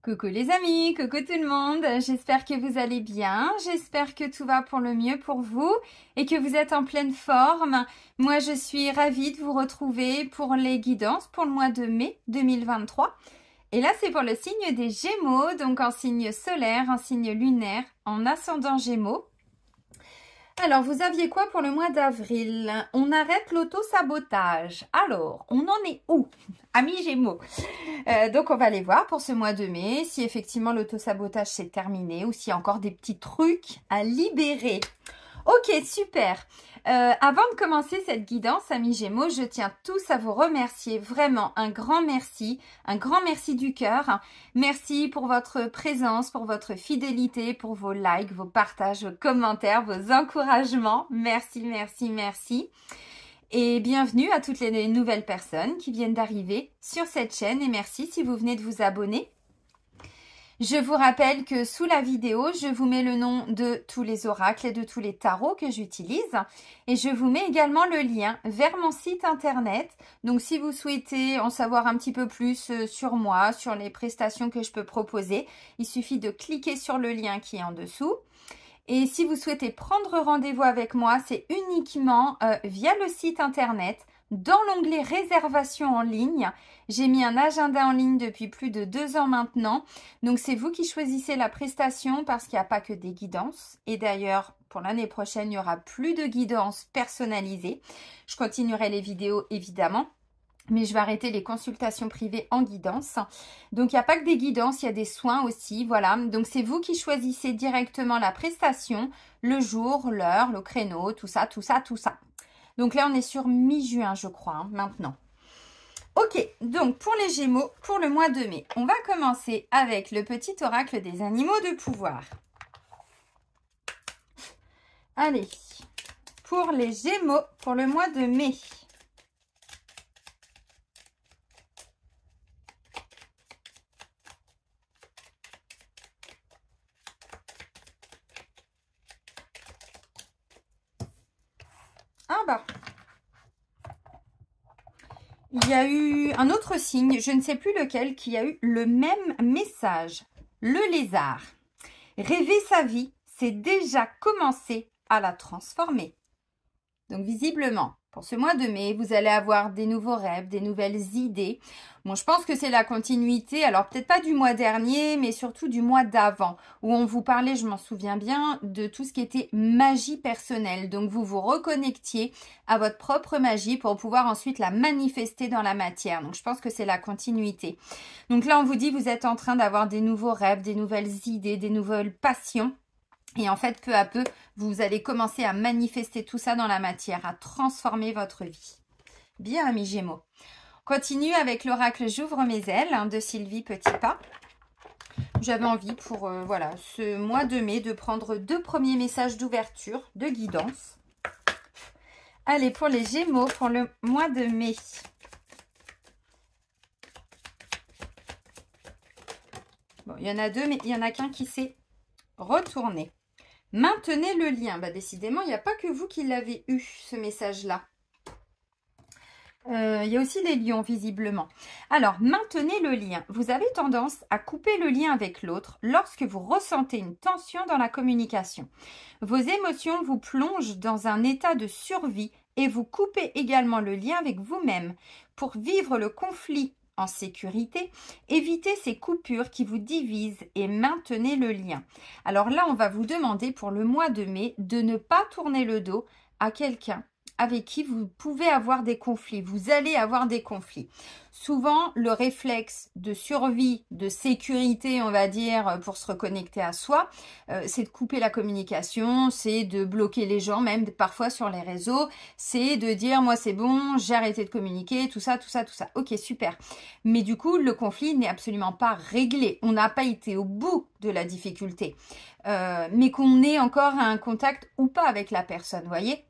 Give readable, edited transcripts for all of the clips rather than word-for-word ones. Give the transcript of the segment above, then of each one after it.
Coucou les amis, coucou tout le monde, j'espère que vous allez bien, j'espère que tout va pour le mieux pour vous et que vous êtes en pleine forme. Moi je suis ravie de vous retrouver pour les guidances pour le mois de mai 2023. Et là c'est pour le signe des Gémeaux, donc en signe solaire, en signe lunaire, en ascendant Gémeaux. Alors, vous aviez quoi pour le mois d'avril? On arrête l'auto-sabotage. Alors, on en est où? Amis Gémeaux. Donc, on va aller voir pour ce mois de mai si effectivement l'auto-sabotage s'est terminé ou s'il y a encore des petits trucs à libérer. Ok, super. Avant de commencer cette guidance, amis Gémeaux, je tiens tous à vous remercier. Vraiment, un grand merci du cœur. Merci pour votre présence, pour votre fidélité, pour vos likes, vos partages, vos commentaires, vos encouragements. Merci, merci, merci. Et bienvenue à toutes les nouvelles personnes qui viennent d'arriver sur cette chaîne. Et merci si vous venez de vous abonner. Je vous rappelle que sous la vidéo, je vous mets le nom de tous les oracles et de tous les tarots que j'utilise. Et je vous mets également le lien vers mon site internet. Donc, si vous souhaitez en savoir un petit peu plus sur moi, sur les prestations que je peux proposer, il suffit de cliquer sur le lien qui est en dessous. Et si vous souhaitez prendre rendez-vous avec moi, c'est uniquement via le site internet. Dans l'onglet réservation en ligne, j'ai mis un agenda en ligne depuis plus de 2 ans maintenant. Donc, c'est vous qui choisissez la prestation parce qu'il n'y a pas que des guidances. Et d'ailleurs, pour l'année prochaine, il n'y aura plus de guidances personnalisées. Je continuerai les vidéos, évidemment. Mais je vais arrêter les consultations privées en guidance. Donc, il n'y a pas que des guidances, il y a des soins aussi. Voilà. Donc, c'est vous qui choisissez directement la prestation, le jour, l'heure, le créneau, tout ça, tout ça, tout ça. Donc là, on est sur mi-juin, je crois, maintenant. Ok, donc pour les Gémeaux, pour le mois de mai, on va commencer avec le petit oracle des animaux de pouvoir. Allez, pour les Gémeaux, pour le mois de mai. Ah bah, il y a eu un autre signe, je ne sais plus lequel, qui a eu le même message. Le lézard. Rêver sa vie, c'est déjà commencer à la transformer. Donc visiblement, pour ce mois de mai, vous allez avoir des nouveaux rêves, des nouvelles idées. Bon, je pense que c'est la continuité, alors peut-être pas du mois dernier, mais surtout du mois d'avant, où on vous parlait, je m'en souviens bien, de tout ce qui était magie personnelle. Donc vous vous reconnectiez à votre propre magie pour pouvoir ensuite la manifester dans la matière. Donc je pense que c'est la continuité. Donc là, on vous dit, vous êtes en train d'avoir des nouveaux rêves, des nouvelles idées, des nouvelles passions. Et en fait, peu à peu, vous allez commencer à manifester tout ça dans la matière, à transformer votre vie. Bien, amis Gémeaux. On continue avec l'oracle J'ouvre mes ailes de Sylvie Petitpas. J'avais envie pour voilà, ce mois de mai de prendre 2 premiers messages d'ouverture, de guidance. Allez, pour les Gémeaux, pour le mois de mai. Bon, il y en a 2, mais il n'y en a qu'un qui s'est retourné. Maintenez le lien. Bah, décidément, il n'y a pas que vous qui l'avez eu, ce message-là. Il y a aussi les lions, visiblement. Alors, maintenez le lien. Vous avez tendance à couper le lien avec l'autre lorsque vous ressentez une tension dans la communication. Vos émotions vous plongent dans un état de survie et vous coupez également le lien avec vous-même. Pour vivre le conflit en sécurité, évitez ces coupures qui vous divisent et maintenez le lien. Alors là, on va vous demander pour le mois de mai de ne pas tourner le dos à quelqu'un avec qui vous pouvez avoir des conflits. Vous allez avoir des conflits. Souvent, le réflexe de survie, de sécurité, on va dire, pour se reconnecter à soi, c'est de couper la communication, c'est de bloquer les gens, même parfois sur les réseaux, c'est de dire, moi c'est bon, j'ai arrêté de communiquer, tout ça, tout ça, tout ça. Ok, super. Mais du coup, le conflit n'est absolument pas réglé. On n'a pas été au bout de la difficulté. Mais qu'on ait encore un contact ou pas avec la personne, vous voyez ?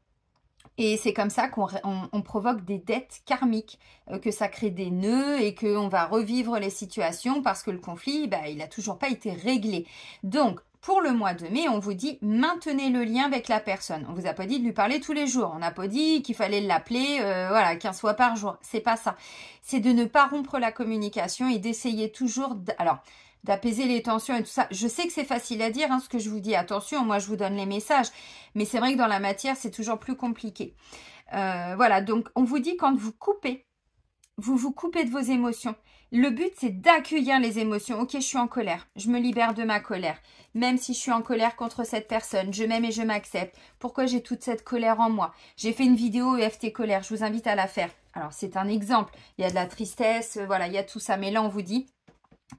Et c'est comme ça qu'on provoque des dettes karmiques, que ça crée des nœuds et qu'on va revivre les situations parce que le conflit, bah, il n'a toujours pas été réglé. Donc, Pour le mois de mai, on vous dit maintenez le lien avec la personne. On vous a pas dit de lui parler tous les jours. On n'a pas dit qu'il fallait l'appeler voilà, 15 fois par jour. C'est pas ça. C'est de ne pas rompre la communication et d'essayer toujours d'apaiser les tensions et tout ça. Je sais que c'est facile à dire, hein, ce que je vous dis. Attention, moi je vous donne les messages. Mais c'est vrai que dans la matière, c'est toujours plus compliqué. Voilà, donc on vous dit quand vous coupez, vous vous coupez de vos émotions. Le but, c'est d'accueillir les émotions. Ok, je suis en colère. Je me libère de ma colère. Même si je suis en colère contre cette personne, je m'aime et je m'accepte. Pourquoi j'ai toute cette colère en moi? J'ai fait une vidéo EFT colère. Je vous invite à la faire. Alors, c'est un exemple. Il y a de la tristesse, voilà, il y a tout ça. Mais là, on vous dit,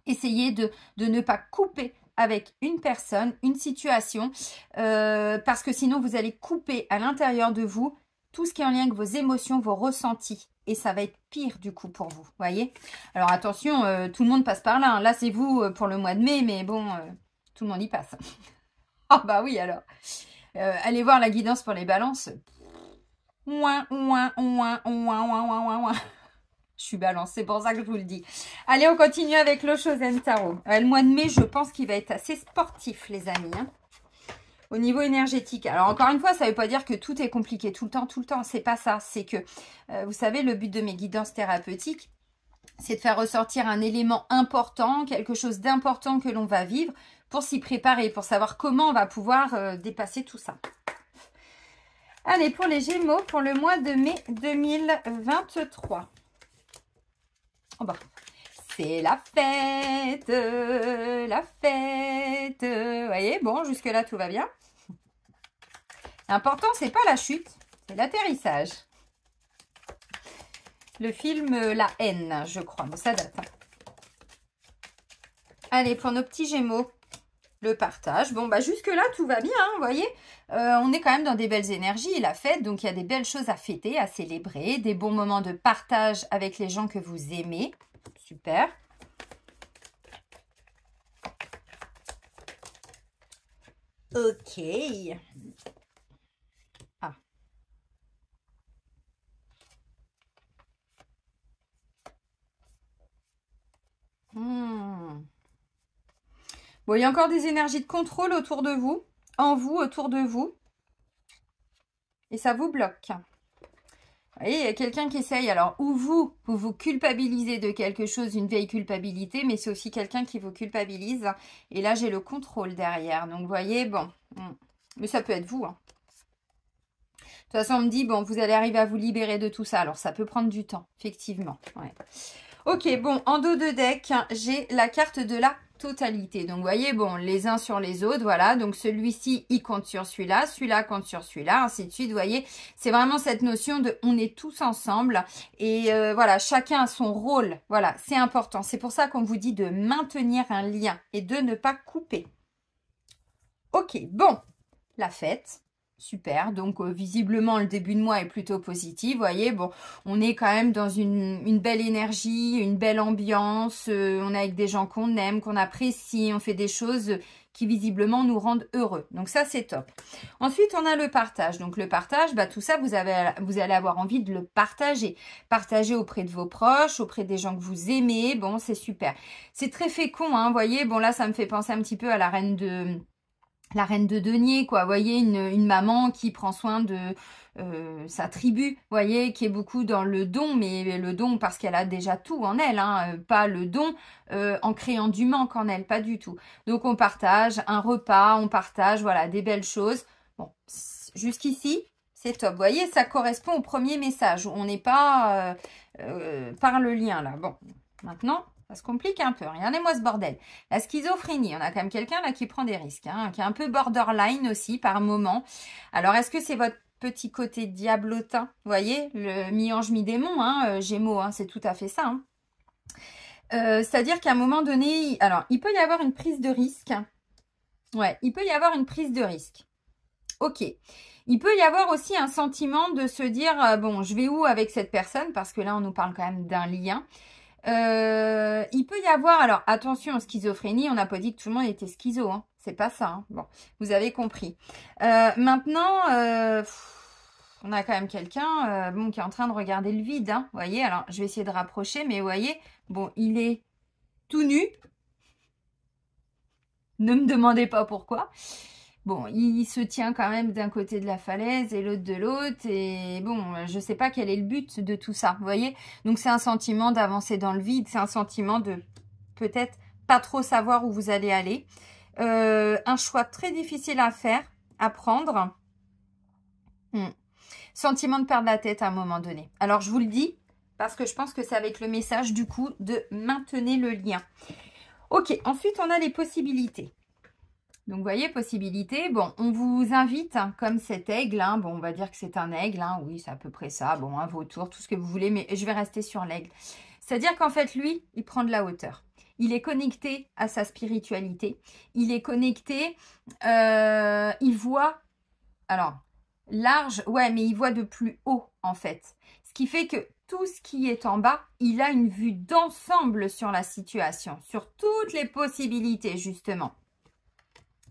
essayez de ne pas couper avec une personne, une situation, parce que sinon, vous allez couper à l'intérieur de vous tout ce qui est en lien avec vos émotions, vos ressentis. Et ça va être pire du coup pour vous, voyez. Alors attention, tout le monde passe par là. Hein. Là, c'est vous pour le mois de mai, mais bon, tout le monde y passe. Ah bah oui, alors. Allez voir la guidance pour les balances. Ouin, ouin, ouin, ouin, ouin, ouin, ouin. Je suis balance, c'est pour ça que je vous le dis. Allez, on continue avec le Chosen Tarot. Le mois de mai, je pense qu'il va être assez sportif, les amis. Hein. Au niveau énergétique. Alors, encore une fois, ça ne veut pas dire que tout est compliqué tout le temps. C'est pas ça. C'est que, vous savez, le but de mes guidances thérapeutiques, c'est de faire ressortir un élément important, quelque chose d'important que l'on va vivre pour s'y préparer, pour savoir comment on va pouvoir dépasser tout ça. Allez, pour les Gémeaux, pour le mois de mai 2023. Oh bah, c'est la fête, la fête. Vous voyez, bon, jusque-là, tout va bien. L'important, c'est pas la chute, c'est l'atterrissage. Le film La haine, je crois, mais ça date. Allez, pour nos petits Gémeaux, le partage. Bon, bah jusque-là, tout va bien, hein, vous voyez. On est quand même dans des belles énergies, la fête, donc il y a des belles choses à fêter, à célébrer, des bons moments de partage avec les gens que vous aimez. Super. Ok. Ah. Bon, il y a encore des énergies de contrôle autour de vous, en vous, autour de vous. Et ça vous bloque. Vous voyez, il y a quelqu'un qui essaye. Alors, ou vous vous culpabilisez de quelque chose, une vieille culpabilité, mais c'est aussi quelqu'un qui vous culpabilise. Et là, j'ai le contrôle derrière. Donc, vous voyez, bon. Mais ça peut être vous. Hein. De toute façon, on me dit, bon, vous allez arriver à vous libérer de tout ça. Alors, ça peut prendre du temps, effectivement. Ouais. Ok, bon, en dos de deck, j'ai la carte de la totalité. Donc, vous voyez, bon, les uns sur les autres, voilà. Donc, celui-ci, il compte sur celui-là, celui-là compte sur celui-là, ainsi de suite. Vous voyez, c'est vraiment cette notion de on est tous ensemble. Et voilà, chacun a son rôle. Voilà, c'est important. C'est pour ça qu'on vous dit de maintenir un lien et de ne pas couper. Ok, bon, la fête. Super, donc visiblement le début de mois est plutôt positif, vous voyez, bon, on est quand même dans une belle énergie, une belle ambiance, on est avec des gens qu'on aime, qu'on apprécie, on fait des choses qui visiblement nous rendent heureux, donc ça c'est top. Ensuite on a le partage, donc le partage, bah, tout ça vous allez avoir envie de le partager auprès de vos proches, auprès des gens que vous aimez, bon c'est super. C'est très fécond, hein, vous voyez, bon là ça me fait penser un petit peu à la reine de denier, quoi. Vous voyez, une maman qui prend soin de sa tribu, vous voyez, qui est beaucoup dans le don, mais le don parce qu'elle a déjà tout en elle, hein, pas le don en créant du manque en elle, pas du tout. Donc, on partage un repas, on partage, voilà, des belles choses. Bon, jusqu'ici, c'est top. Vous voyez, ça correspond au premier message. On n'est pas par le lien, là. Bon, maintenant... ça se complique un peu. Regardez-moi ce bordel. La schizophrénie, on a quand même quelqu'un là qui prend des risques, hein, qui est un peu borderline aussi par moment. Alors, est-ce que c'est votre petit côté diablotin? Vous voyez, le mi-ange, mi-démon, hein, Gémeaux, hein, c'est tout à fait ça. Hein. C'est-à-dire qu'à un moment donné, alors, il peut y avoir une prise de risque. Ouais, il peut y avoir une prise de risque. Ok. Il peut y avoir aussi un sentiment de se dire, bon, je vais où avec cette personne? Parce que là, on nous parle quand même d'un lien. Il peut y avoir, alors attention, schizophrénie, on n'a pas dit que tout le monde était schizo, hein. C'est pas ça, hein. Bon, vous avez compris. Maintenant, on a quand même quelqu'un bon, qui est en train de regarder le vide, hein. Vous voyez, alors je vais essayer de rapprocher, mais vous voyez, bon, il est tout nu Ne me demandez pas pourquoi. Bon, il se tient quand même d'un côté de la falaise et l'autre de l'autre. Et bon, je sais pas quel est le but de tout ça, vous voyez. Donc, c'est un sentiment d'avancer dans le vide. C'est un sentiment de peut-être pas trop savoir où vous allez aller. Un choix très difficile à faire, à prendre. Sentiment de perdre la tête à un moment donné. Alors, je vous le dis, parce que je pense que c'est avec le message, du coup, de maintenir le lien. Ok, ensuite, on a les possibilités. Donc, vous voyez, possibilités. Bon, on vous invite, hein, comme cet aigle. Hein, bon, on va dire que c'est un aigle. Hein, oui, c'est à peu près ça. Bon, un vautour, tout ce que vous voulez. Mais je vais rester sur l'aigle. C'est-à-dire qu'en fait, lui, il prend de la hauteur. Il est connecté à sa spiritualité. Il est connecté. Il voit... Alors, large, ouais, mais il voit de plus haut, en fait. Ce qui fait que tout ce qui est en bas, il a une vue d'ensemble sur la situation, sur toutes les possibilités, justement.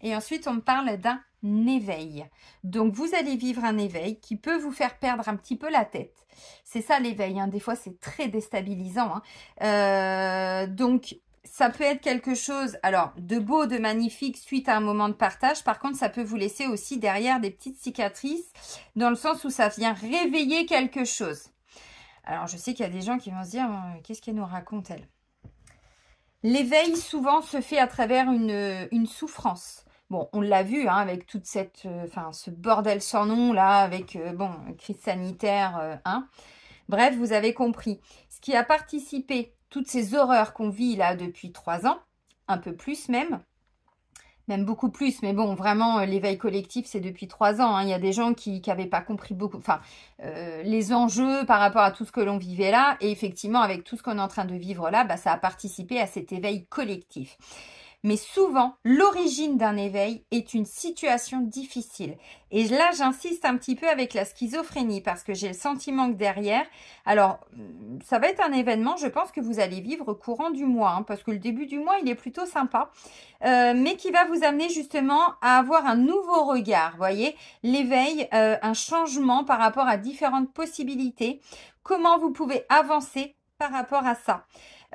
Et ensuite, on me parle d'un éveil. Donc, vous allez vivre un éveil qui peut vous faire perdre un petit peu la tête. C'est ça l'éveil, hein. Des fois, c'est très déstabilisant. Hein. Donc, ça peut être quelque chose, alors, de beau, de magnifique suite à un moment de partage. Par contre, ça peut vous laisser aussi derrière des petites cicatrices, dans le sens où ça vient réveiller quelque chose. Alors, je sais qu'il y a des gens qui vont se dire, qu'est-ce qu'elle nous raconte, elle? L'éveil, souvent, se fait à travers une souffrance. Bon, on l'a vu, hein, avec toute cette, ce bordel sans nom, là, avec, crise sanitaire, hein. Bref, vous avez compris. Ce qui a participé, toutes ces horreurs qu'on vit, là, depuis 3 ans, un peu plus même beaucoup plus, mais bon, vraiment, l'éveil collectif, c'est depuis 3 ans. Hein. Il y a des gens qui n'avaient pas compris beaucoup, les enjeux par rapport à tout ce que l'on vivait là. Et effectivement, avec tout ce qu'on est en train de vivre là, ça a participé à cet éveil collectif. Mais souvent, l'origine d'un éveil est une situation difficile. Et là, j'insiste un petit peu avec la schizophrénie parce que j'ai le sentiment que derrière, alors, ça va être un événement, je pense que vous allez vivre courant du mois, hein, parce que le début du mois, il est plutôt sympa, mais qui va vous amener justement à avoir un nouveau regard, voyez, l'éveil, un changement par rapport à différentes possibilités, comment vous pouvez avancer par rapport à ça.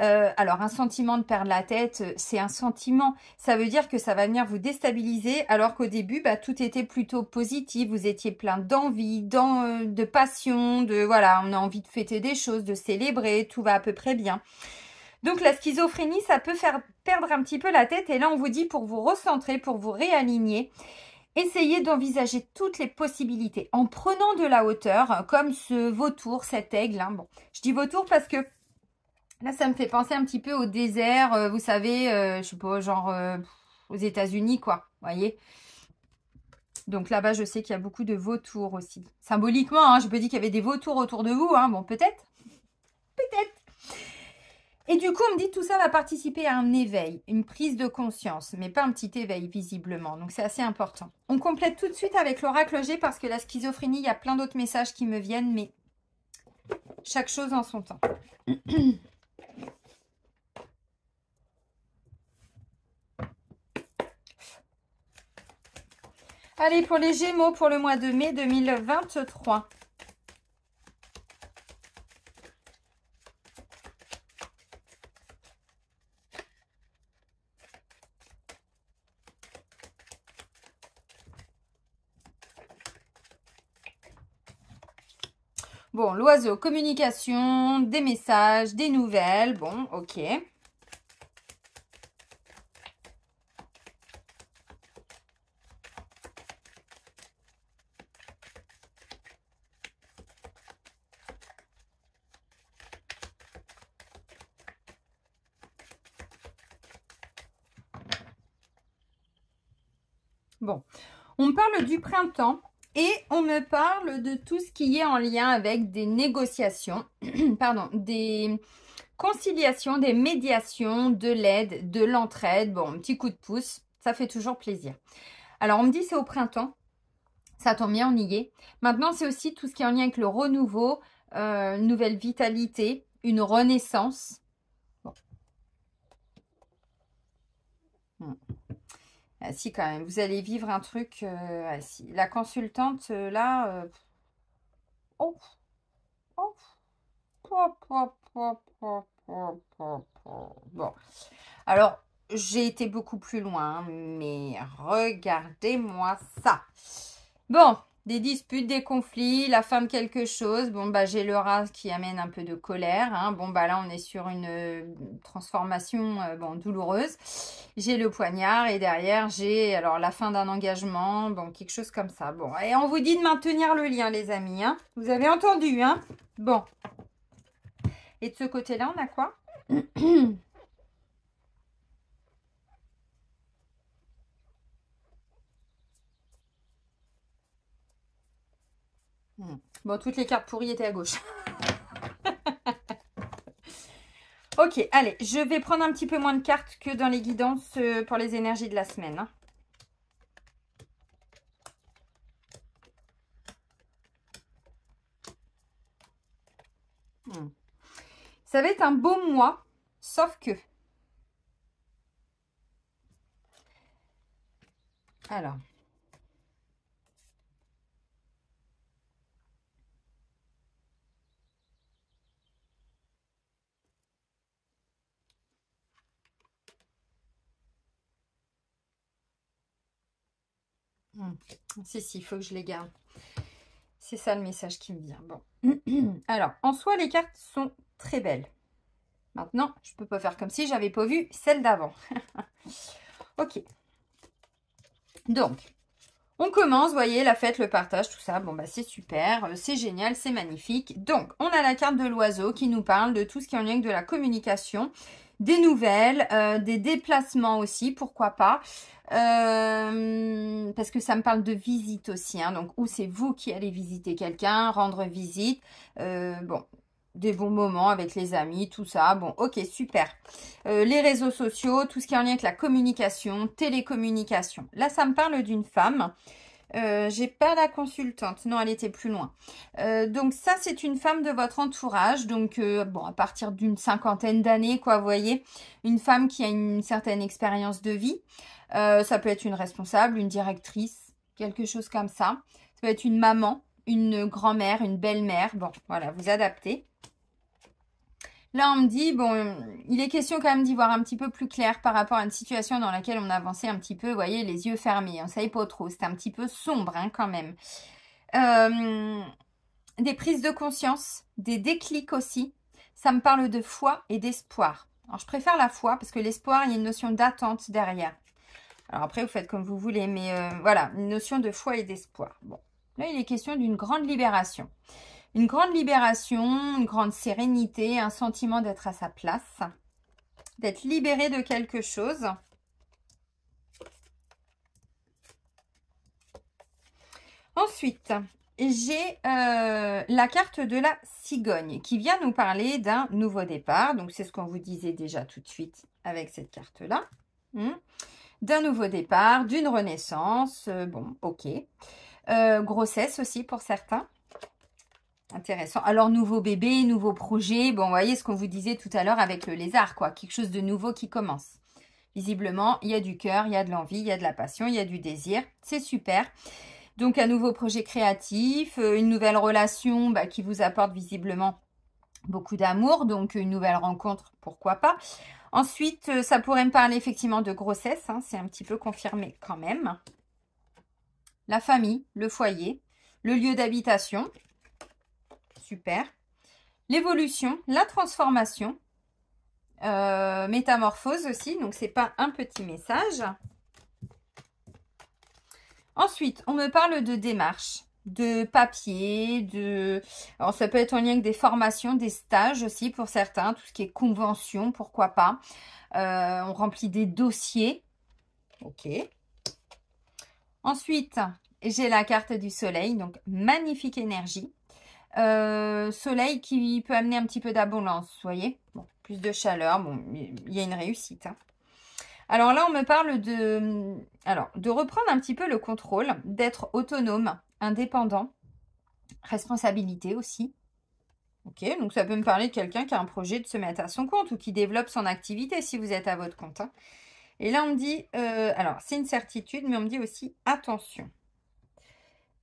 Alors, un sentiment de perdre la tête, c'est un sentiment. Ça veut dire que ça va venir vous déstabiliser, alors qu'au début, tout était plutôt positif. Vous étiez plein d'envie, de passion, voilà, on a envie de fêter des choses, de célébrer, tout va à peu près bien. Donc, la schizophrénie, ça peut faire perdre un petit peu la tête. Et là, on vous dit, pour vous recentrer, pour vous réaligner, essayez d'envisager toutes les possibilités en prenant de la hauteur, comme ce vautour, cet aigle. Hein. Bon, je dis vautour parce que là, ça me fait penser un petit peu au désert, vous savez, je sais pas, genre aux États-Unis, quoi, vous voyez. Donc là-bas, je sais qu'il y a beaucoup de vautours aussi. Symboliquement, hein, je peux dire qu'il y avait des vautours autour de vous, hein, bon, peut-être. Peut-être. Et du coup, on me dit tout ça va participer à un éveil, une prise de conscience, mais pas un petit éveil, visiblement. Donc, c'est assez important. On complète tout de suite avec l'oracle G parce que la schizophrénie, il y a plein d'autres messages qui me viennent, mais chaque chose en son temps. Allez, pour les Gémeaux, pour le mois de mai 2023. Bon, l'oiseau, communication, des messages, des nouvelles. Bon, ok. Bon, on me parle du printemps et on me parle de tout ce qui est en lien avec des négociations, pardon, des conciliations, des médiations, de l'aide, de l'entraide. Bon, un petit coup de pouce, ça fait toujours plaisir. Alors, on me dit c'est au printemps, ça tombe bien, on y est. Maintenant, c'est aussi tout ce qui est en lien avec le renouveau, une nouvelle vitalité, une renaissance. Bon. Ah, si, quand même, vous allez vivre un truc. Ah, si. La consultante, là. Oh, oh, bon. Alors, j'ai été beaucoup plus loin, mais regardez-moi ça. Bon, des disputes, des conflits, la fin de quelque chose. Bon, bah, j'ai le rat qui amène un peu de colère. Hein. Bon, bah, là, on est sur une transformation bon, douloureuse. J'ai le poignard et derrière, j'ai alors la fin d'un engagement. Bon, quelque chose comme ça. Bon, et on vous dit de maintenir le lien, les amis. Hein. Vous avez entendu, hein? Bon. Et de ce côté-là, on a quoi? Bon, toutes les cartes pourries étaient à gauche. Ok, allez, je vais prendre un petit peu moins de cartes que dans les guidances pour les énergies de la semaine. Hein. Ça va être un beau mois, sauf que... Alors... Si, il faut que je les garde. C'est ça le message qui me vient. Bon. Alors, en soi, les cartes sont très belles. Maintenant, je ne peux pas faire comme si j'avais pas vu celle d'avant. Ok. Donc, on commence, vous voyez, la fête, le partage, tout ça. Bon, bah, c'est super, c'est génial, c'est magnifique. Donc, on a la carte de l'oiseau qui nous parle de tout ce qui est en lien avec de la communication, des nouvelles, des déplacements aussi, pourquoi pas. Parce que ça me parle de visite aussi. Hein, donc, où c'est vous qui allez visiter quelqu'un, rendre visite. Bon, des bons moments avec les amis, tout ça. Bon, ok, super. Les réseaux sociaux, tout ce qui est en lien avec la communication, télécommunication. Là, ça me parle d'une femme. J'ai pas la consultante. Non, elle était plus loin. Donc ça, c'est une femme de votre entourage. Donc, bon, à partir d'une cinquantaine d'années, quoi, vous voyez. Une femme qui a une certaine expérience de vie. Ça peut être une responsable, une directrice, quelque chose comme ça. Ça peut être une maman, une grand-mère, une belle-mère. Bon, voilà, vous adaptez. Là, on me dit, bon, il est question quand même d'y voir un petit peu plus clair par rapport à une situation dans laquelle on avançait un petit peu, vous voyez, les yeux fermés. On ne savait pas trop, c'était un petit peu sombre hein, quand même. Des prises de conscience, des déclics aussi. Ça me parle de foi et d'espoir. Alors, je préfère la foi parce que l'espoir, il y a une notion d'attente derrière. Alors après, vous faites comme vous voulez, mais voilà, une notion de foi et d'espoir. Bon, là, il est question d'une grande libération. Une grande libération, une grande sérénité, un sentiment d'être à sa place, d'être libéré de quelque chose. Ensuite, j'ai la carte de la cigogne qui vient nous parler d'un nouveau départ. Donc, c'est ce qu'on vous disait déjà tout de suite avec cette carte-là. D'un nouveau départ, d'une renaissance. Bon, ok. Grossesse aussi pour certains. Intéressant. Alors, nouveau bébé, nouveau projet. Bon, vous voyez ce qu'on vous disait tout à l'heure avec le lézard, quoi. Quelque chose de nouveau qui commence. Visiblement, il y a du cœur, il y a de l'envie, il y a de la passion, il y a du désir. C'est super. Donc, un nouveau projet créatif, une nouvelle relation qui vous apporte visiblement beaucoup d'amour. Donc, une nouvelle rencontre, pourquoi pas. Ensuite, ça pourrait me parler effectivement de grossesse. Hein, c'est un petit peu confirmé quand même. La famille, le foyer, le lieu d'habitation. Super. L'évolution, la transformation, métamorphose aussi, donc c'est pas un petit message. Ensuite, on me parle de démarche, de papier, alors ça peut être en lien avec des formations, des stages aussi pour certains, tout ce qui est convention, pourquoi pas. On remplit des dossiers. Ok. Ensuite, j'ai la carte du soleil, donc magnifique énergie. Soleil qui peut amener un petit peu d'abondance, vous voyez, bon, plus de chaleur, bon, il y a une réussite. Hein. Alors là, on me parle de reprendre un petit peu le contrôle, d'être autonome, indépendant, responsabilité aussi. Ok, donc ça peut me parler de quelqu'un qui a un projet de se mettre à son compte ou qui développe son activité si vous êtes à votre compte. Hein. Et là, on me dit, alors c'est une certitude, mais on me dit aussi attention.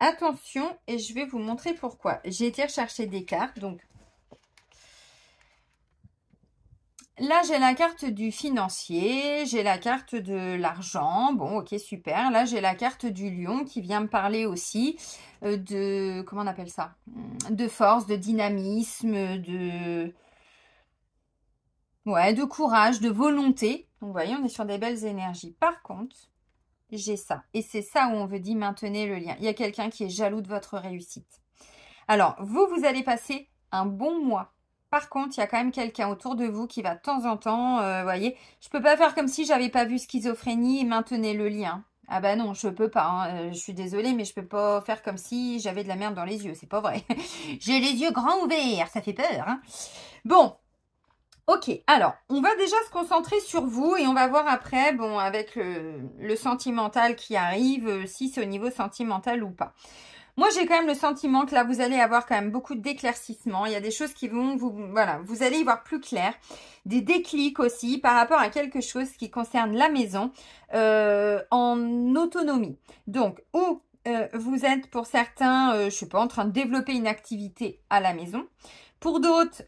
Attention, et je vais vous montrer pourquoi. J'ai été rechercher des cartes, donc Là, j'ai la carte du financier, j'ai la carte de l'argent. Bon, ok, super. Là, j'ai la carte du lion qui vient me parler aussi de, comment on appelle ça? De force, de dynamisme, ouais, de courage, de volonté. Donc, vous voyez, on est sur des belles énergies. Par contre, j'ai ça. Et c'est ça où on veut dire maintenez le lien. Il y a quelqu'un qui est jaloux de votre réussite. Alors, vous allez passer un bon mois. Par contre, il y a quand même quelqu'un autour de vous qui va de temps en temps, voyez, je peux pas faire comme si j'avais pas vu schizophrénie et maintenez le lien. Ah bah non, je peux pas, hein. Je suis désolée, mais je peux pas faire comme si j'avais de la merde dans les yeux, c'est pas vrai. J'ai les yeux grands ouverts, ça fait peur, hein. Bon, ok, alors, on va déjà se concentrer sur vous et on va voir après, bon, avec le sentimental qui arrive, si c'est au niveau sentimental ou pas. Moi, j'ai quand même le sentiment que là, vous allez avoir quand même beaucoup d'éclaircissements. Il y a des choses qui vont voilà, vous allez y voir plus clair. Des déclics aussi par rapport à quelque chose qui concerne la maison en autonomie. Donc, où vous êtes pour certains, je sais pas, en train de développer une activité à la maison. Pour d'autres,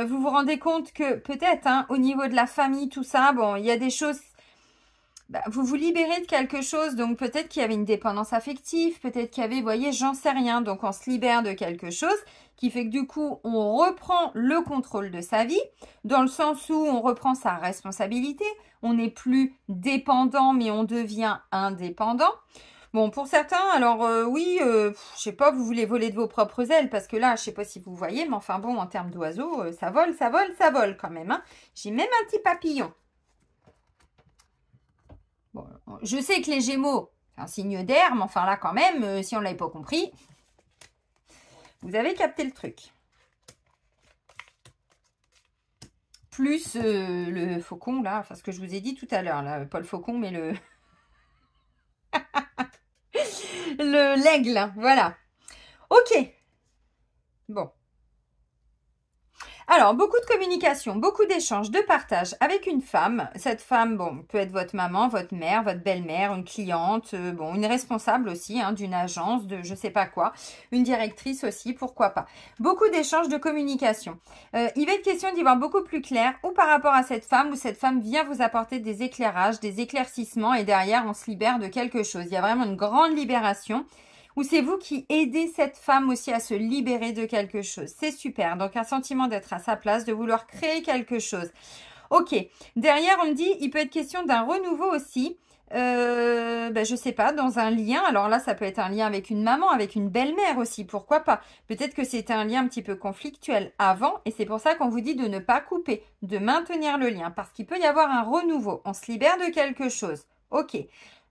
vous vous rendez compte que peut-être au niveau de la famille, tout ça, bon, il y a des choses vous vous libérez de quelque chose, donc peut-être qu'il y avait une dépendance affective, peut-être qu'il y avait, vous voyez, j'en sais rien, donc on se libère de quelque chose qui fait que du coup, on reprend le contrôle de sa vie, dans le sens où on reprend sa responsabilité, on n'est plus dépendant, mais on devient indépendant. Bon, pour certains, alors oui, je sais pas, vous voulez voler de vos propres ailes, parce que là, je sais pas si vous voyez, mais enfin bon, en termes d'oiseaux, ça vole, ça vole, ça vole quand même, hein. J'ai même un petit papillon. Bon, je sais que les Gémeaux, c'est un signe d'air, mais enfin là quand même, si on ne l'avait pas compris, vous avez capté le truc. Plus le faucon, là, enfin ce que je vous ai dit tout à l'heure, là, pas le faucon, mais le l'aigle, voilà. Ok. Bon. Alors, beaucoup de communication, beaucoup d'échanges, de partage avec une femme. Cette femme, bon, peut être votre maman, votre mère, votre belle-mère, une cliente, bon, une responsable aussi d'une agence, de je sais pas quoi, une directrice aussi, pourquoi pas. Beaucoup d'échanges, de communication. Il va être question d'y voir beaucoup plus clair ou par rapport à cette femme, où cette femme vient vous apporter des éclairages, des éclaircissements et derrière, on se libère de quelque chose. Il y a vraiment une grande libération. Ou c'est vous qui aidez cette femme aussi à se libérer de quelque chose. C'est super. Donc, un sentiment d'être à sa place, de vouloir créer quelque chose. Ok. Derrière, on me dit, il peut être question d'un renouveau aussi. Je sais pas, dans un lien. Alors là, ça peut être un lien avec une maman, avec une belle-mère aussi. Pourquoi pas? Peut-être que c'était un lien un petit peu conflictuel avant. Et c'est pour ça qu'on vous dit de ne pas couper, de maintenir le lien. Parce qu'il peut y avoir un renouveau. On se libère de quelque chose. Ok.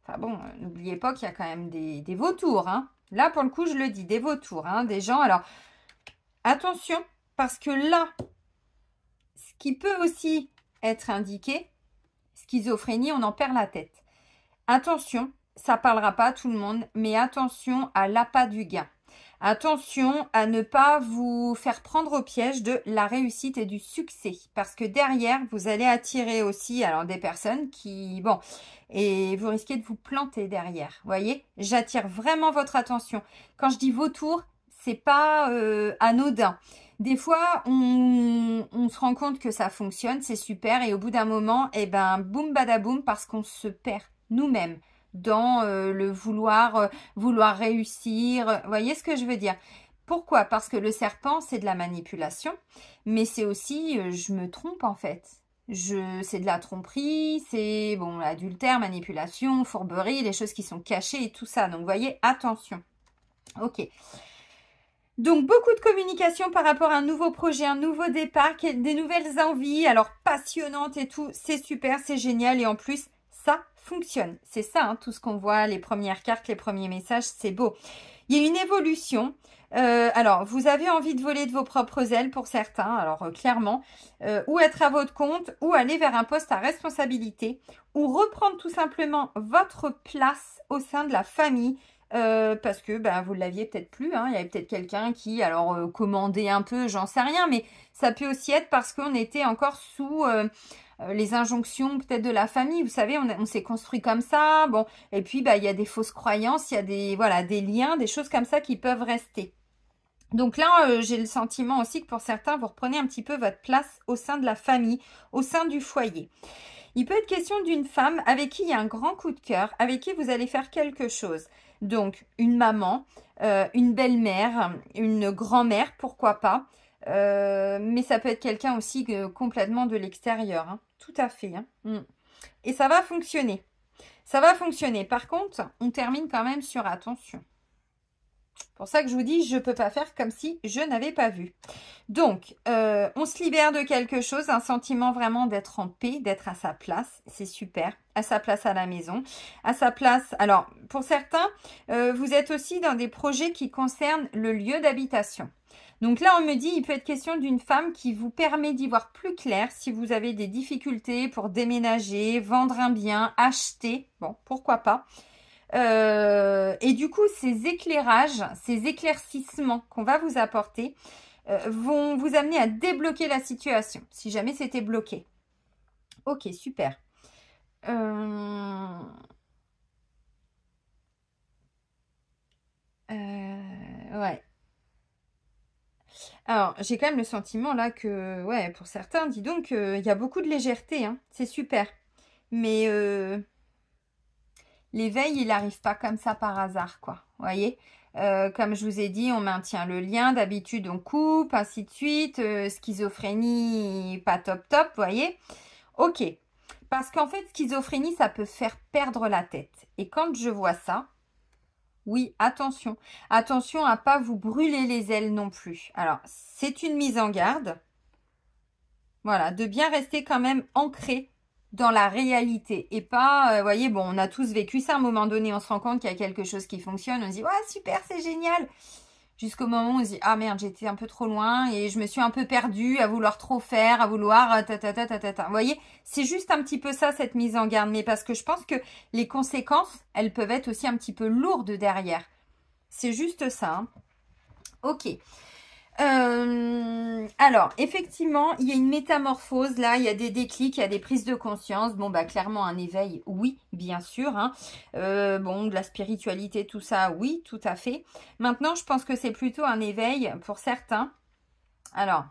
Enfin bon, n'oubliez pas qu'il y a quand même des vautours, hein. Là, pour le coup, je le dis, des vautours, hein, des gens. Alors, attention, parce que là, ce qui peut aussi être indiqué, schizophrénie, on en perd la tête. Attention, ça parlera pas à tout le monde, mais attention à l'appât du gain. Attention à ne pas vous faire prendre au piège de la réussite et du succès. Parce que derrière, vous allez attirer aussi alors des personnes qui... Bon, et vous risquez de vous planter derrière. Vous voyez, j'attire vraiment votre attention. Quand je dis vautour, c'est pas anodin. Des fois, on se rend compte que ça fonctionne, c'est super. Et au bout d'un moment, eh ben, boum badaboum, parce qu'on se perd nous-mêmes dans le vouloir réussir. Vous voyez ce que je veux dire? Pourquoi? Parce que le serpent, c'est de la manipulation, mais c'est aussi, je me trompe en fait. C'est de la tromperie, c'est bon, l'adultère, manipulation, fourberie, les choses qui sont cachées et tout ça. Donc, vous voyez, attention. Ok. Donc, beaucoup de communication par rapport à un nouveau projet, un nouveau départ, des nouvelles envies, alors passionnantes et tout. C'est super, c'est génial et en plus, ça fonctionne. C'est ça, tout ce qu'on voit, les premières cartes, les premiers messages, c'est beau. Il y a une évolution. Alors, vous avez envie de voler de vos propres ailes pour certains, alors clairement, ou être à votre compte, ou aller vers un poste à responsabilité, ou reprendre tout simplement votre place au sein de la famille, parce que vous ne l'aviez peut-être plus, il y avait peut-être quelqu'un qui, alors, commandait un peu, j'en sais rien, mais ça peut aussi être parce qu'on était encore sous... les injonctions peut-être de la famille, vous savez, on s'est construit comme ça, bon, et puis il y a des fausses croyances, il y a des liens, des choses comme ça qui peuvent rester. Donc là, j'ai le sentiment aussi que pour certains, vous reprenez un petit peu votre place au sein de la famille, au sein du foyer. Il peut être question d'une femme avec qui il y a un grand coup de cœur, avec qui vous allez faire quelque chose. Donc, une maman, une belle-mère, une grand-mère, pourquoi pas. Mais ça peut être quelqu'un aussi complètement de l'extérieur. Hein. Tout à fait. Hein. Et ça va fonctionner. Ça va fonctionner. Par contre, on termine quand même sur attention. Pour ça que je vous dis, je ne peux pas faire comme si je n'avais pas vu. Donc, on se libère de quelque chose, un sentiment vraiment d'être en paix, d'être à sa place. C'est super. À sa place à la maison. À sa place... Alors, pour certains, vous êtes aussi dans des projets qui concernent le lieu d'habitation. Donc là, on me dit, il peut être question d'une femme qui vous permet d'y voir plus clair si vous avez des difficultés pour déménager, vendre un bien, acheter. Bon, pourquoi pas. Et du coup, ces éclairages, ces éclaircissements qu'on va vous apporter vont vous amener à débloquer la situation, si jamais c'était bloqué. Ok, super. Ouais. Alors, j'ai quand même le sentiment là que, ouais, pour certains, dis donc, il y a beaucoup de légèreté, hein. C'est super. Mais l'éveil, il n'arrive pas comme ça par hasard, quoi. Vous voyez, comme je vous ai dit, on maintient le lien. D'habitude, on coupe, ainsi de suite. Schizophrénie, pas top top, vous voyez. Ok. Parce qu'en fait, schizophrénie, ça peut faire perdre la tête. Et quand je vois ça, oui, attention. Attention à pas vous brûler les ailes non plus. Alors, c'est une mise en garde. Voilà, de bien rester quand même ancré dans la réalité et pas, vous voyez, bon, on a tous vécu ça à un moment donné, on se rend compte qu'il y a quelque chose qui fonctionne, on se dit, ouais, super, c'est génial. Jusqu'au moment où on se dit, ah merde, j'étais un peu trop loin et je me suis un peu perdue à vouloir trop faire, à vouloir ta. Vous voyez, c'est juste un petit peu ça, cette mise en garde, mais parce que je pense que les conséquences, elles peuvent être aussi un petit peu lourdes derrière. C'est juste ça. Hein. Ok. Alors, effectivement, il y a une métamorphose, là, il y a des déclics, il y a des prises de conscience. Bon, bah, clairement, un éveil, oui, bien sûr. Hein. Bon, de la spiritualité, tout ça, oui, tout à fait. Maintenant, je pense que c'est plutôt un éveil pour certains. Alors,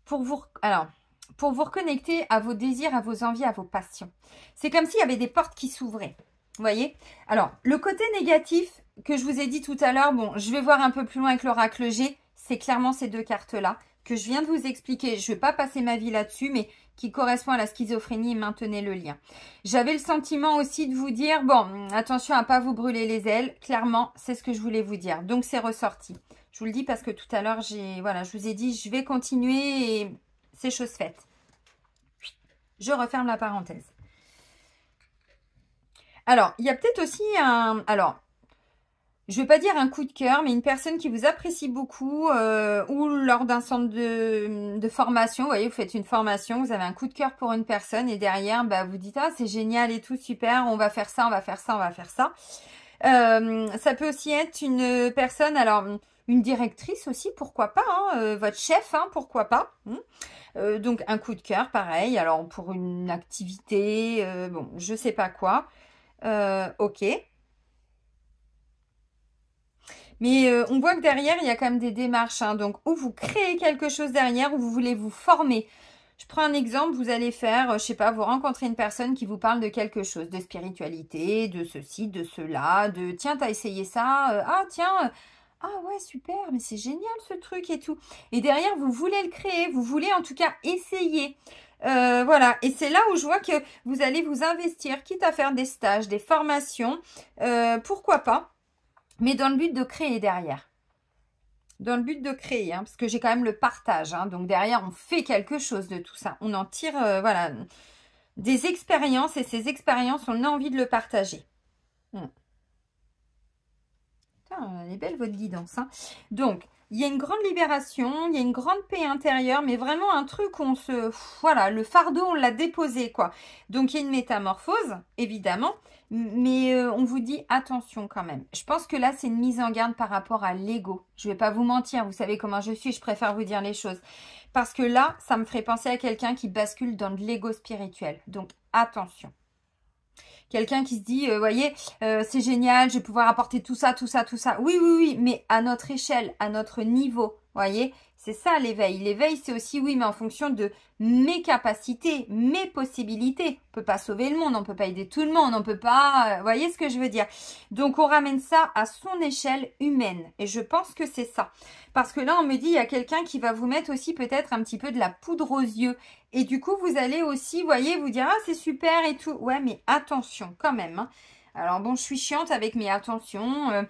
pour vous reconnecter à vos désirs, à vos envies, à vos passions. C'est comme s'il y avait des portes qui s'ouvraient. Vous voyez? Alors, le côté négatif que je vous ai dit tout à l'heure, bon, je vais voir un peu plus loin avec l'oracle G, c'est clairement ces deux cartes-là que je viens de vous expliquer. Je ne vais pas passer ma vie là-dessus, mais qui correspond à la schizophrénie et maintenez le lien. J'avais le sentiment aussi de vous dire, bon, attention à ne pas vous brûler les ailes. Clairement, c'est ce que je voulais vous dire. Donc, c'est ressorti. Je vous le dis parce que tout à l'heure, voilà, je vous ai dit, je vais continuer et c'est chose faite. Je referme la parenthèse. Alors, il y a peut-être aussi un... Alors, je ne vais pas dire un coup de cœur, mais une personne qui vous apprécie beaucoup ou lors d'un centre de formation. Vous voyez, vous faites une formation, vous avez un coup de cœur pour une personne et derrière, bah, vous dites « Ah, c'est génial et tout, super, on va faire ça, on va faire ça, on va faire ça. » Ça peut aussi être une personne, alors une directrice aussi, pourquoi pas, hein, votre chef, hein, pourquoi pas. Donc un coup de cœur, pareil, alors pour une activité, bon, je sais pas quoi. Ok. Mais on voit que derrière, il y a quand même des démarches. Hein, donc, où vous créez quelque chose derrière, où vous voulez vous former. Je prends un exemple, vous allez faire, je sais pas, vous rencontrez une personne qui vous parle de quelque chose, de spiritualité, de ceci, de cela, de tiens, t'as essayé ça, ah tiens, ah ouais, super, mais c'est génial ce truc et tout. Et derrière, vous voulez le créer, vous voulez en tout cas essayer. Voilà, et c'est là où je vois que vous allez vous investir, quitte à faire des stages, des formations, pourquoi pas, mais dans le but de créer derrière. Dans le but de créer, hein, parce que j'ai quand même le partage. Hein, donc derrière, on fait quelque chose de tout ça. On en tire, voilà, des expériences et ces expériences, on a envie de le partager. Putain, elle est belle votre guidance. Hein. Donc, il y a une grande libération, il y a une grande paix intérieure, mais vraiment un truc où on se... Voilà, le fardeau, on l'a déposé, quoi. Donc, il y a une métamorphose, évidemment, mais on vous dit attention quand même. Je pense que là, c'est une mise en garde par rapport à l'ego. Je ne vais pas vous mentir, vous savez comment je suis, je préfère vous dire les choses. Parce que là, ça me ferait penser à quelqu'un qui bascule dans de l'ego spirituel. Donc, attention. Quelqu'un qui se dit, voyez, c'est génial, je vais pouvoir apporter tout ça, tout ça, tout ça. Oui, oui, oui, mais à notre échelle, à notre niveau, voyez. C'est ça l'éveil. L'éveil, c'est aussi, oui, mais en fonction de mes capacités, mes possibilités. On peut pas sauver le monde, on peut pas aider tout le monde, on peut pas... voyez ce que je veux dire? Donc, on ramène ça à son échelle humaine. Et je pense que c'est ça. Parce que là, on me dit, il y a quelqu'un qui va vous mettre aussi peut-être un petit peu de la poudre aux yeux. Et du coup, vous allez aussi, voyez, vous dire, ah, c'est super et tout. Ouais, mais attention quand même, hein. Alors bon, je suis chiante avec mes attentions.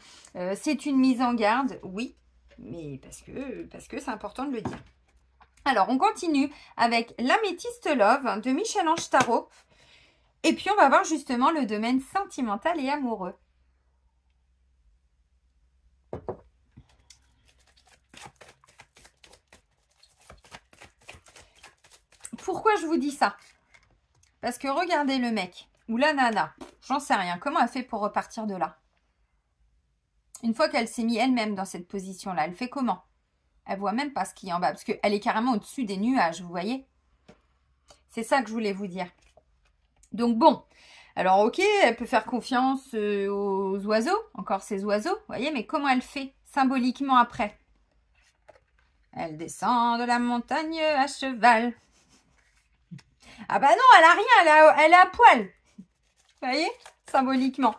C'est une mise en garde, oui. Mais parce que c'est important de le dire. Alors, on continue avec l'Améthyste Love de Michel-Ange Tarot. Et puis, on va voir justement le domaine sentimental et amoureux. Pourquoi je vous dis ça? Parce que regardez le mec ou la nana, j'en sais rien. Comment elle fait pour repartir de là? Une fois qu'elle s'est mise elle-même dans cette position-là, elle fait comment? Elle voit même pas ce qu'il y a en bas, parce qu'elle est carrément au-dessus des nuages, vous voyez? C'est ça que je voulais vous dire. Donc bon, alors ok, elle peut faire confiance aux oiseaux, encore ces oiseaux, vous voyez, mais comment elle fait symboliquement après? Elle descend de la montagne à cheval. Ah bah non, elle a rien, elle est à poil. Vous voyez? Symboliquement.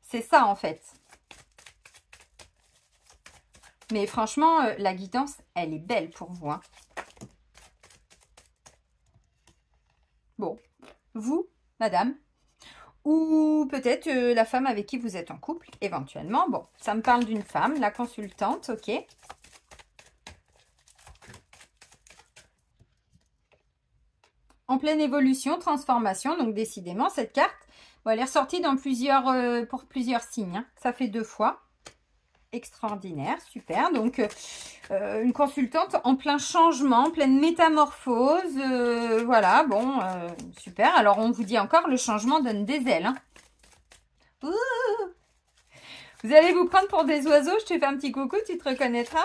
C'est ça en fait. Mais franchement, la guidance, elle est belle pour vous. Hein. Bon, vous, madame, ou peut-être la femme avec qui vous êtes en couple, éventuellement. Bon, ça me parle d'une femme, la consultante, ok. En pleine évolution, transformation, donc décidément, cette carte, bon, elle est ressortie dans pour plusieurs signes. Hein. Ça fait 2 fois. Extraordinaire, super. Donc, une consultante en plein changement, en pleine métamorphose. Voilà, bon, super. Alors, on vous dit encore, le changement donne des ailes. Hein. Vous allez vous prendre pour des oiseaux. Je te fais un petit coucou, tu te reconnaîtras.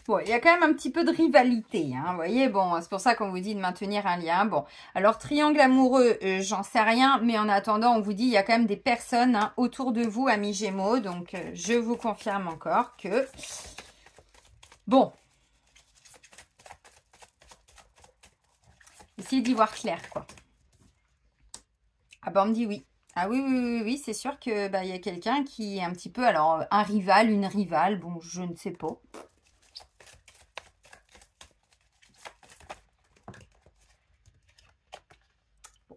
Bon, il y a quand même un petit peu de rivalité, hein, vous voyez, bon, c'est pour ça qu'on vous dit de maintenir un lien. Bon, alors, triangle amoureux, j'en sais rien, mais en attendant, on vous dit, il y a quand même des personnes hein, autour de vous, amis Gémeaux, donc je vous confirme encore que, bon, essayez d'y voir clair, quoi. Ah bah, on me dit oui. Ah oui, oui, oui, oui, c'est sûr que bah, y a quelqu'un qui est un petit peu, alors, un rival, une rivale, bon, je ne sais pas.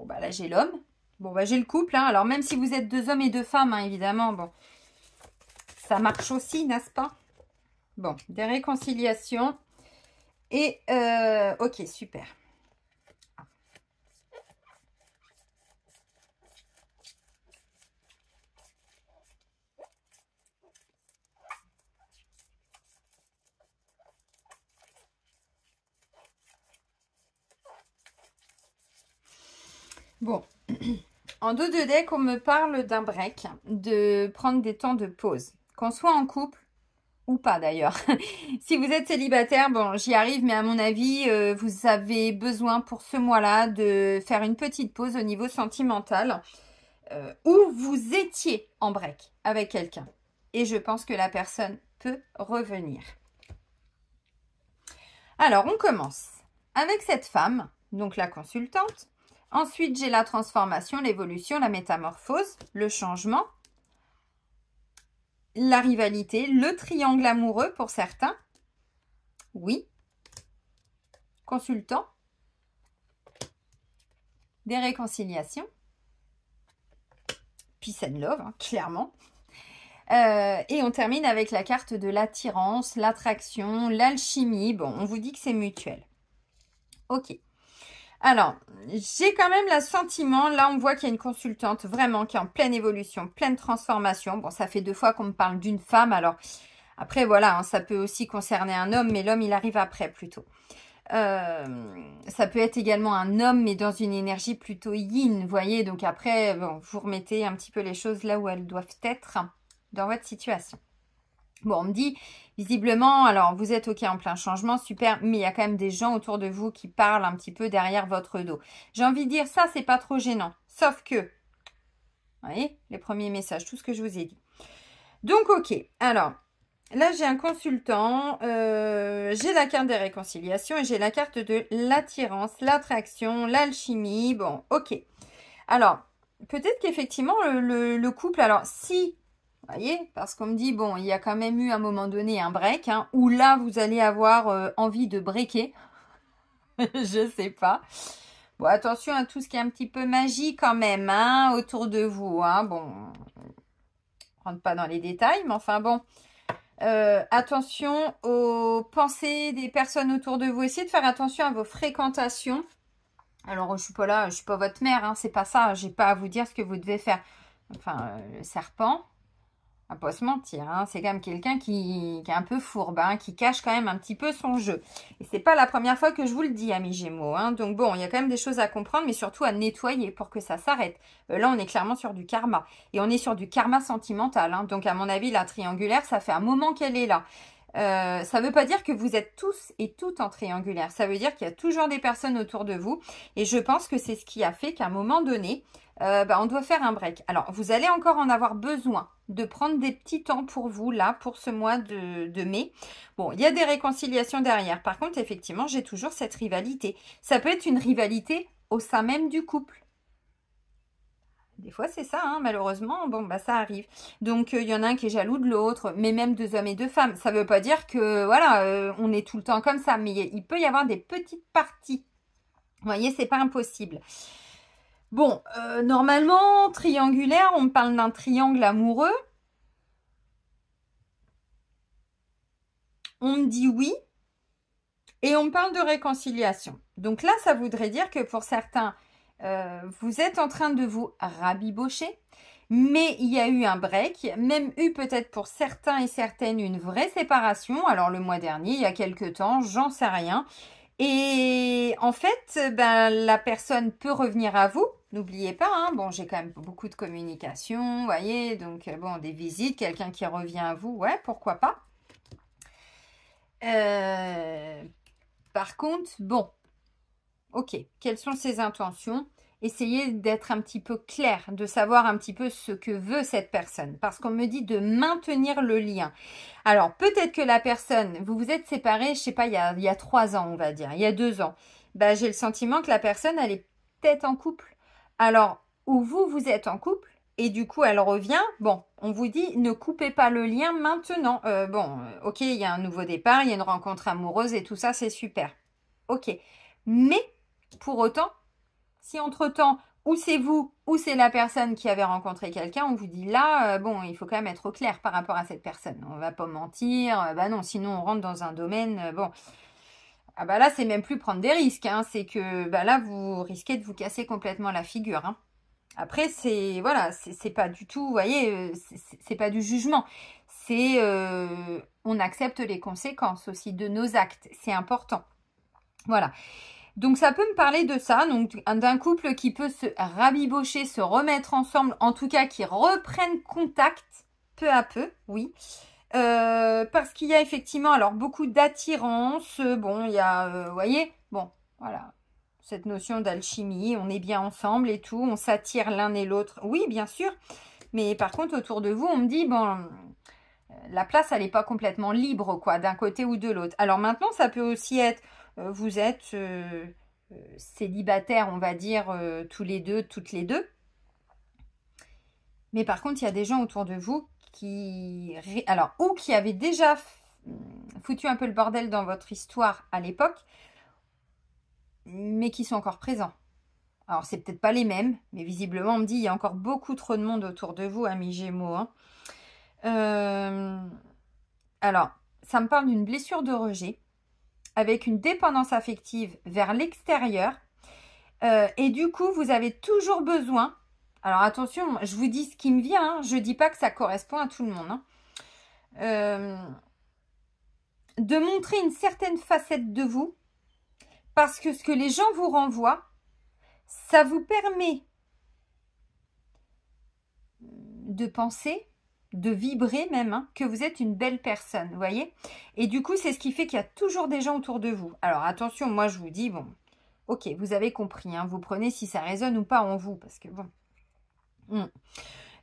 Bah là, j'ai l'homme. Bon, bah j'ai le couple. Hein. Alors, même si vous êtes 2 hommes et 2 femmes, hein, évidemment, bon, ça marche aussi, n'est-ce pas? Bon, des réconciliations. Et, ok, super. Bon, en 2 decks, on me parle d'un break, de prendre des temps de pause. Qu'on soit en couple ou pas d'ailleurs. Si vous êtes célibataire, bon, j'y arrive, mais à mon avis, vous avez besoin pour ce mois-là de faire une petite pause au niveau sentimental où vous étiez en break avec quelqu'un. Et je pense que la personne peut revenir. Alors, on commence avec cette femme, donc la consultante. Ensuite, j'ai la transformation, l'évolution, la métamorphose, le changement, la rivalité, le triangle amoureux pour certains. Oui. Consultant. Des réconciliations. Peace and love, hein, clairement. Et on termine avec la carte de l'attirance, l'attraction, l'alchimie. Bon, on vous dit que c'est mutuel. Ok. Alors, j'ai quand même le sentiment, là on voit qu'il y a une consultante vraiment qui est en pleine évolution, pleine transformation. Bon, ça fait 2 fois qu'on me parle d'une femme, alors après voilà, hein, ça peut aussi concerner un homme, mais l'homme il arrive après plutôt. Ça peut être également un homme, mais dans une énergie plutôt yin, vous voyez. Donc après, bon, vous remettez un petit peu les choses là où elles doivent être dans votre situation. Bon, on me dit, visiblement, alors vous êtes OK en plein changement, super, mais il y a quand même des gens autour de vous qui parlent un petit peu derrière votre dos. J'ai envie de dire, ça, c'est pas trop gênant. Sauf que, vous voyez, les premiers messages, tout ce que je vous ai dit. Donc, OK, alors, là, j'ai un consultant, j'ai la carte des réconciliations et j'ai la carte de l'attirance, l'attraction, l'alchimie. Bon, OK. Alors, peut-être qu'effectivement, le couple, alors, si... Vous voyez, parce qu'on me dit, bon, il y a quand même eu à un moment donné un break, hein, où là, vous allez avoir envie de breaker. Je sais pas. Bon, attention à tout ce qui est un petit peu magie quand même, hein, autour de vous. Hein. Bon, on rentre pas dans les détails, mais enfin bon. Attention aux pensées des personnes autour de vous. Essayez de faire attention à vos fréquentations. Alors, je suis pas là, je suis pas votre mère, hein, c'est pas ça. J'ai pas à vous dire ce que vous devez faire. Enfin, le serpent... On va pas se mentir, hein, c'est quand même quelqu'un qui est un peu fourbe, hein, qui cache quand même un petit peu son jeu. Et c'est pas la première fois que je vous le dis, amis Gémeaux. Hein. Donc bon, il y a quand même des choses à comprendre, mais surtout à nettoyer pour que ça s'arrête. Là, on est clairement sur du karma. Et on est sur du karma sentimental. Hein. Donc à mon avis, la triangulaire, ça fait un moment qu'elle est là. Ça ne veut pas dire que vous êtes tous et toutes en triangulaire. Ça veut dire qu'il y a toujours des personnes autour de vous. Et je pense que c'est ce qui a fait qu'à un moment donné, on doit faire un break. Alors, vous allez encore en avoir besoin de prendre des petits temps pour vous, là, pour ce mois de mai. Bon, il y a des réconciliations derrière. Par contre, effectivement, j'ai toujours cette rivalité. Ça peut être une rivalité au sein même du couple. Des fois, c'est ça, hein, malheureusement, bon, bah ça arrive. Donc, il y en a un qui est jaloux de l'autre, mais même 2 hommes et 2 femmes. Ça ne veut pas dire que, voilà, on est tout le temps comme ça, mais il peut y avoir des petites parties. Vous voyez, c'est pas impossible. Bon, normalement, triangulaire, on parle d'un triangle amoureux. On me dit oui, et on me parle de réconciliation. Donc là, ça voudrait dire que pour certains, vous êtes en train de vous rabibocher, mais il y a eu un break, même eu peut-être pour certains et certaines une vraie séparation. Alors le mois dernier, il y a quelques temps, j'en sais rien. Et en fait, la personne peut revenir à vous. N'oubliez pas, hein, bon, j'ai quand même beaucoup de communication, vous voyez, donc bon, des visites, quelqu'un qui revient à vous, ouais, pourquoi pas. Par contre, bon, ok, quelles sont ses intentions? Essayez d'être un petit peu clair, de savoir un petit peu ce que veut cette personne. Parce qu'on me dit de maintenir le lien. Alors, peut-être que la personne, vous vous êtes séparés, je sais pas, il y a 3 ans, on va dire, il y a 2 ans. J'ai le sentiment que la personne, elle est peut-être en couple. Alors, ou vous êtes en couple, et du coup, elle revient. Bon, on vous dit, ne coupez pas le lien maintenant. Ok, il y a un nouveau départ, il y a une rencontre amoureuse et tout ça, c'est super. Ok. Mais, pour autant, si entre-temps, ou c'est vous, ou c'est la personne qui avait rencontré quelqu'un, on vous dit là, bon, il faut quand même être au clair par rapport à cette personne. On va pas mentir, non, sinon on rentre dans un domaine, bon. Ah là, c'est même plus prendre des risques, hein, c'est que là, vous risquez de vous casser complètement la figure. Hein. Après, c'est, voilà, c'est pas du tout, vous voyez, c'est pas du jugement. C'est, on accepte les conséquences aussi de nos actes, c'est important. Voilà. Donc, ça peut me parler de ça, donc d'un couple qui peut se rabibocher, se remettre ensemble, en tout cas qui reprennent contact peu à peu, oui. Parce qu'il y a effectivement alors beaucoup d'attirance. Bon, il y a, vous voyez, bon, voilà, cette notion d'alchimie, on est bien ensemble et tout, on s'attire l'un et l'autre. Oui, bien sûr, mais par contre, autour de vous, on me dit, bon, la place, elle n'est pas complètement libre, quoi, d'un côté ou de l'autre. Alors maintenant, ça peut aussi être, vous êtes célibataire, on va dire, tous les deux, toutes les deux. Mais par contre, il y a des gens autour de vous qui avaient déjà foutu un peu le bordel dans votre histoire à l'époque, mais qui sont encore présents. Alors, c'est peut-être pas les mêmes, mais visiblement, on me dit il y a encore beaucoup trop de monde autour de vous, amis Gémeaux. Hein. Alors, ça me parle d'une blessure de rejet, avec une dépendance affective vers l'extérieur. Et du coup, vous avez toujours besoin... Alors attention, je vous dis ce qui me vient, hein. Je ne dis pas que ça correspond à tout le monde. Hein. De montrer une certaine facette de vous Parce que ce que les gens vous renvoient, ça vous permet de penser, de vibrer même, hein, que vous êtes une belle personne, vous voyez. Et du coup, c'est ce qui fait qu'il y a toujours des gens autour de vous. Alors attention, moi je vous dis, bon, ok, vous avez compris, hein, vous prenez si ça résonne ou pas en vous, parce que bon.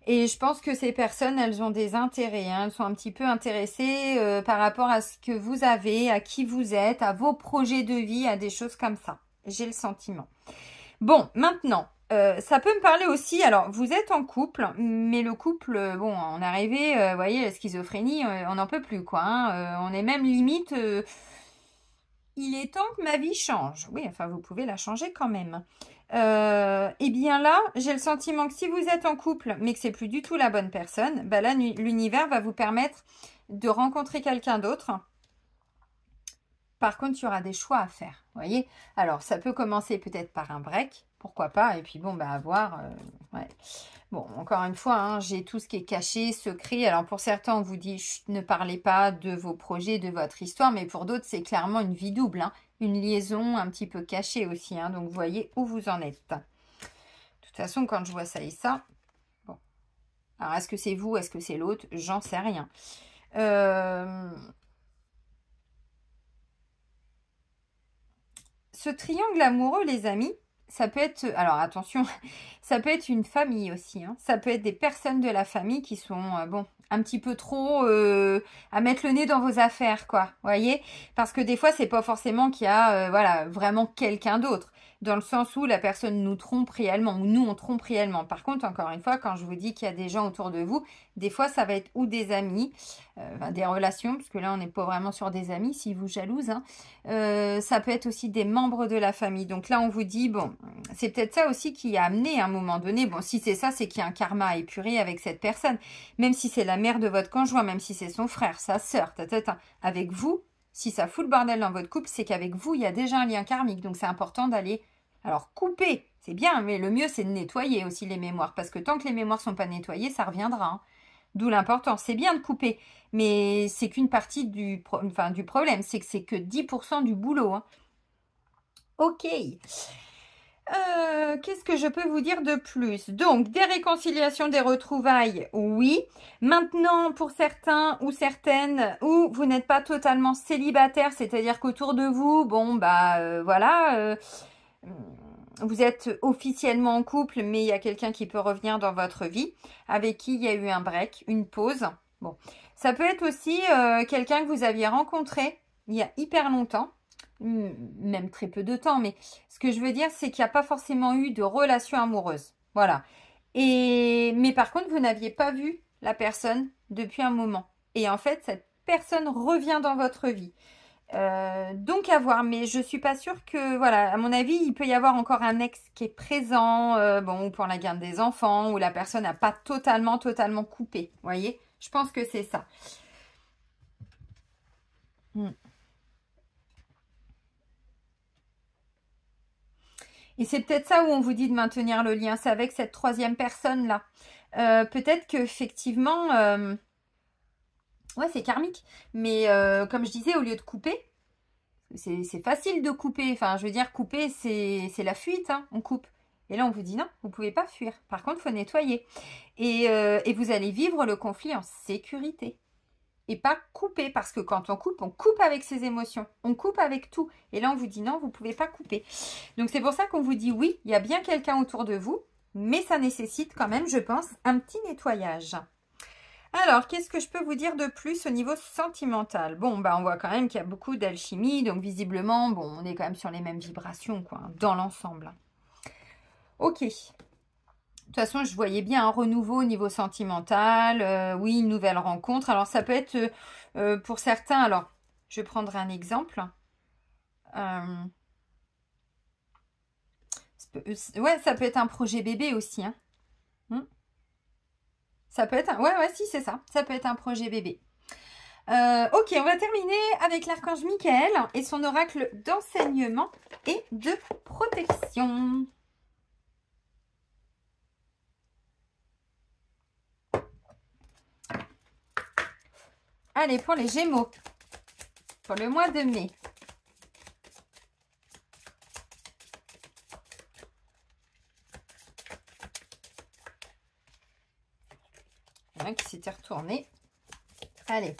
Et je pense que ces personnes, elles ont des intérêts, hein, elles sont un petit peu intéressées par rapport à ce que vous avez, à qui vous êtes, à vos projets de vie, à des choses comme ça. J'ai le sentiment. Bon, maintenant, ça peut me parler aussi, alors vous êtes en couple, mais le couple, bon, on est arrivé, vous voyez, la schizophrénie, on n'en peut plus, quoi. Hein, on est même limite, il est temps que ma vie change. Oui, enfin, vous pouvez la changer quand même. Et bien là, j'ai le sentiment que si vous êtes en couple, mais que c'est plus du tout la bonne personne, bah là, l'univers va vous permettre de rencontrer quelqu'un d'autre. Par contre, il y aura des choix à faire, vous voyez. Alors, ça peut commencer peut-être par un break, pourquoi pas, et puis bon, bah à voir, ouais. Bon, encore une fois, hein, j'ai tout ce qui est caché, secret. Alors, pour certains, on vous dit, chut, ne parlez pas de vos projets, de votre histoire, mais pour d'autres, c'est clairement une vie double, hein, une liaison un petit peu cachée aussi, hein, donc vous voyez où vous en êtes. De toute façon, quand je vois ça et ça, bon. Alors, est-ce que c'est vous, est-ce que c'est l'autre? J'en sais rien. Ce triangle amoureux, les amis, ça peut être, alors attention, ça peut être une famille aussi, hein. Ça peut être des personnes de la famille qui sont, bon, un petit peu trop à mettre le nez dans vos affaires, quoi, voyez. Parce que des fois, c'est pas forcément qu'il y a, voilà, vraiment quelqu'un d'autre. Dans le sens où la personne nous trompe réellement, ou nous on trompe réellement. Par contre, encore une fois, quand je vous dis qu'il y a des gens autour de vous, des fois ça va être ou des amis, enfin, des relations, parce que là on n'est pas vraiment sur des amis, si vous jalousent, hein. Ça peut être aussi des membres de la famille. Donc là on vous dit, bon, c'est peut-être ça aussi qui a amené à un moment donné, bon si c'est ça, c'est qu'il y a un karma à épurer avec cette personne. Même si c'est la mère de votre conjoint, même si c'est son frère, sa sœur, avec vous, si ça fout le bordel dans votre couple, c'est qu'avec vous, il y a déjà un lien karmique. Donc c'est important d'aller... Alors, couper, c'est bien, mais le mieux, c'est de nettoyer aussi les mémoires. Parce que tant que les mémoires sont pas nettoyées, ça reviendra. Hein. D'où l'importance. C'est bien de couper, mais c'est qu'une partie du problème. C'est que c'est que 10% du boulot. Hein. Ok. Qu'est-ce que je peux vous dire de plus? Donc, des réconciliations, des retrouvailles, oui. Maintenant, pour certains ou certaines, où vous n'êtes pas totalement célibataire, c'est-à-dire qu'autour de vous, bon, bah, voilà... vous êtes officiellement en couple, mais il y a quelqu'un qui peut revenir dans votre vie, avec qui il y a eu un break, une pause. Bon, ça peut être aussi quelqu'un que vous aviez rencontré il y a hyper longtemps, même très peu de temps, mais ce que je veux dire, c'est qu'il n'y a pas forcément eu de relation amoureuse. Voilà. Mais par contre, vous n'aviez pas vu la personne depuis un moment. Et en fait, cette personne revient dans votre vie. Donc à voir, mais je suis pas sûre que, voilà, à mon avis, il peut y avoir encore un ex qui est présent, bon, pour la garde des enfants, où la personne n'a pas totalement coupé, vous voyez. Je pense que c'est ça. Et c'est peut-être ça où on vous dit de maintenir le lien, c'est avec cette troisième personne-là. Peut-être qu'effectivement, ouais, c'est karmique, mais comme je disais, au lieu de couper, c'est facile de couper. Enfin, je veux dire, couper, c'est la fuite. Hein, on coupe. Et là, on vous dit non, vous ne pouvez pas fuir. Par contre, il faut nettoyer. Et vous allez vivre le conflit en sécurité. Et pas couper. Parce que quand on coupe avec ses émotions. On coupe avec tout. Et là, on vous dit non, vous ne pouvez pas couper. Donc, c'est pour ça qu'on vous dit oui, il y a bien quelqu'un autour de vous. Mais ça nécessite quand même, je pense, un petit nettoyage. Alors, qu'est-ce que je peux vous dire de plus au niveau sentimental? Bon, bah, on voit quand même qu'il y a beaucoup d'alchimie, donc visiblement, bon, on est quand même sur les mêmes vibrations, quoi, dans l'ensemble. Ok. De toute façon, je voyais bien un renouveau au niveau sentimental, oui, une nouvelle rencontre. Alors, ça peut être, pour certains, alors, je prendrai un exemple. Ouais, ça peut être un projet bébé aussi, hein. Ça peut être un... Ouais, si, c'est ça. Ça peut être un projet bébé. Ok, on va terminer avec l'archange Michael et son oracle d'enseignement et de protection. Allez, pour les Gémeaux, pour le mois de mai. un qui s'était retourné. Allez.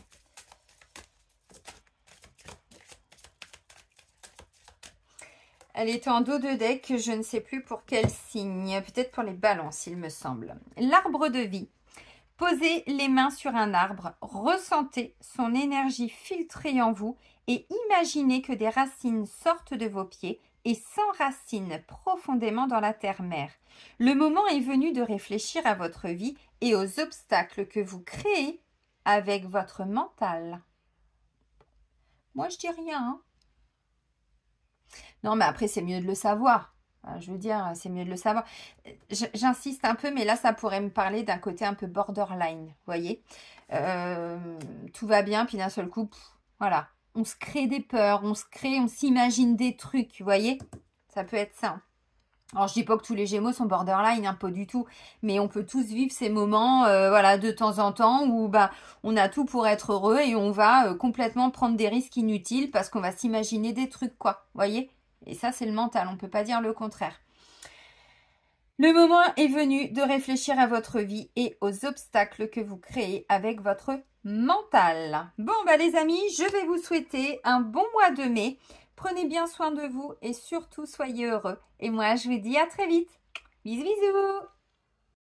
Elle est en dos de deck, je ne sais plus pour quel signe. Peut-être pour les balances, il me semble. L'arbre de vie. Posez les mains sur un arbre, ressentez son énergie filtrer en vous et imaginez que des racines sortent de vos pieds et s'enracinent profondément dans la terre-mère. Le moment est venu de réfléchir à votre vie et aux obstacles que vous créez avec votre mental. Moi, je dis rien, hein. Non, mais après, c'est mieux de le savoir. Je veux dire, c'est mieux de le savoir. J'insiste un peu, mais là, ça pourrait me parler d'un côté un peu borderline, vous voyez. Tout va bien, puis d'un seul coup, voilà. On se crée des peurs, on s'imagine des trucs, vous voyez. Ça peut être ça. Alors, je dis pas que tous les Gémeaux sont borderline, hein, pas du tout. Mais on peut tous vivre ces moments, voilà, de temps en temps où on a tout pour être heureux et on va complètement prendre des risques inutiles parce qu'on va s'imaginer des trucs, quoi. Vous voyez? Et ça, c'est le mental, on ne peut pas dire le contraire. Le moment est venu de réfléchir à votre vie et aux obstacles que vous créez avec votre mental. Bon, les amis, je vais vous souhaiter un bon mois de mai. Prenez bien soin de vous et surtout, soyez heureux. Et moi, je vous dis à très vite. Bisous, bisous!